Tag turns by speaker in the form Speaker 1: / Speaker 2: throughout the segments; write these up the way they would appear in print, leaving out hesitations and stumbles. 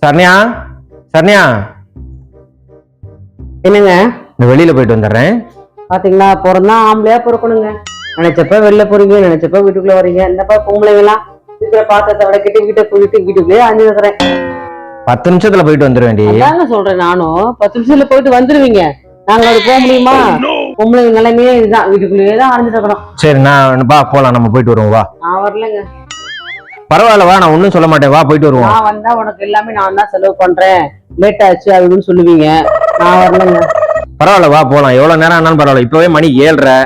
Speaker 1: சரண்யா, சரண்யா,
Speaker 2: என்னங்க
Speaker 1: நான் வெளியில போயிட்டு வந்துடுறேன்.
Speaker 2: பாத்தீங்களா, பிறந்தா ஆம்பளையா பொறுக்கணுங்க. நினைச்சப்ப வெளில போறீங்க, நினைச்சப்ப வீட்டுக்குள்ள வரீங்க. இந்தப்பா பொம்பளைங்களாம் இருக்கிற பாத்திரத்தை விட கிட்ட போயிட்டு வீட்டுக்குள்ளேயே அஞ்சுக்கிறேன்.
Speaker 1: 10 நிமிஷத்துல போயிட்டு வந்துருவேண்டி.
Speaker 2: அதாங்க சொல்றேன், நானும் 10 நிமிஷத்துல போயிட்டு வந்துருவீங்க. நாங்க அது போக முடியுமா? பொம்பளைங்க நிலைமையே இதுதான், வீட்டுக்குள்ளேயே தான் அரைஞ்சிட்டு இருக்கிறோம்.
Speaker 1: சரி, நான் வா போலாம், நம்ம போயிட்டு வருவோம். வா.
Speaker 2: நான் வரலங்க.
Speaker 1: பரவாயில்ல, வா, நான் ஒன்னும் சொல்ல மாட்டேன். வா, போயிட்டு வருவோம்.
Speaker 2: நான் வந்தா உனக்கு எல்லாமே நான் தான் செலவு பண்றேன், லேட் ஆச்சு அப்படின்னு சொல்லுவீங்க. நான் வரலங்க.
Speaker 1: பரவாயில்ல, வா போலாம். எவ்வளவு நேரம் ஆனாலும் பரவாயில்ல. இப்பவே மணி 7:30.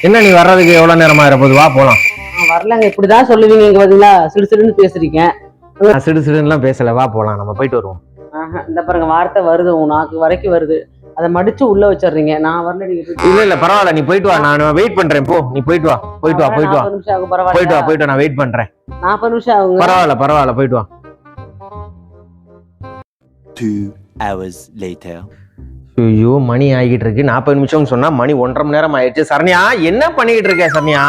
Speaker 1: என்ன நீ வர்றதுக்கு எவ்வளவு நேரமா இருப்போது? வா போலாம்.
Speaker 2: நான் வரலங்க. இப்படிதான் சொல்லுவீங்க. இங்க பாத்தீங்களா, சிடுசிடுன்னு பேசுறீங்க.
Speaker 1: சிடுசிடுலாம் பேசல. வா போலாம், நம்ம போயிட்டு வருவோம்.
Speaker 2: இந்த பாருங்க, வார்த்தை வருது உங்க நாக்கு வரைக்கும் வருது. அதை மடிச்சு உள்ள வச்சிடுறீங்க. நான் வரல. நீங்க
Speaker 1: இல்ல பரவாயில்ல, நீ போயிட்டு வா. நான் வெயிட் பண்றேன். போ, நீ போயிட்டு வா. போயிட்டு வா.
Speaker 2: 40 நிமிஷம் ஆகும்.
Speaker 1: போயிட்டு
Speaker 2: பரவாயில்ல.
Speaker 1: வா. நான் வெயிட் பண்றேன்.
Speaker 2: 40 நிமிஷம் ஆகுங்க.
Speaker 1: பரவாயில்ல, போயிட்டு வா.
Speaker 3: 2 hours later.
Speaker 1: ஐயோ, மணி ஆகிட்டு இருக்கு. 40 நிமிஷம் சொன்னா மணி 1.5 மணி நேரம் ஆயிடுச்சு. சரண்யா, என்ன பண்ணிட்டு இருக்க? சரண்யா,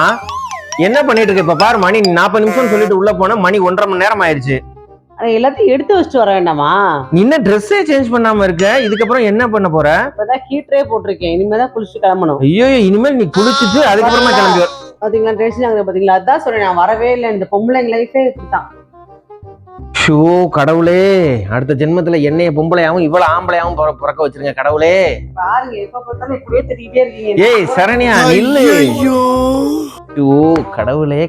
Speaker 1: என்ன பண்ணிட்டு இருக்க? இப்ப பாரு, மணி 40 நிமிஷம் சொல்லிட்டு உள்ள போனா மணி 1.5 மணி நேரம் ஆயிடுச்சு.
Speaker 2: எல்லாத்தையும் எடுத்து வச்சுட்டு வர வேண்டாமா?
Speaker 1: நீ என்ன ட்ரெஸ்ஸே சேஞ்ச் பண்ணாம இருக்க? இதுக்கப்புறம் என்ன பண்ண போற?
Speaker 2: இப்பதான் ஹீட்டரே போட்டிருக்கேன். இனிமேதான் குளிச்சு கிளம்பணும்.
Speaker 1: ஐயோ, இனிமேல் நீ குளிச்சுட்டு அதுக்கப்புறமா கிளம்பி வர.
Speaker 2: பாத்தீங்களா, ட்ரெஸ் பாத்தீங்களா? அதான் சொல்றேன், நான் வரவே இல்லை. இந்த பொம்பளைங்க லைஃபே இப்படித்தான்.
Speaker 1: ஷோ கடவுளே, அடுத்த ஜென்மத்துல என்னைய பொம்பளையாவும் இவ்வளவு ஆம்பளையாவும் பிறக்க வச்சிருங்க கடவுளே.
Speaker 2: பாருங்க, எப்ப பார்த்தாலும் இப்படியே திட்டிகிட்டே இருக்கீங்க.
Speaker 1: ஏய் சரண்யா, நில்லு. ஐயோ கடவுளே.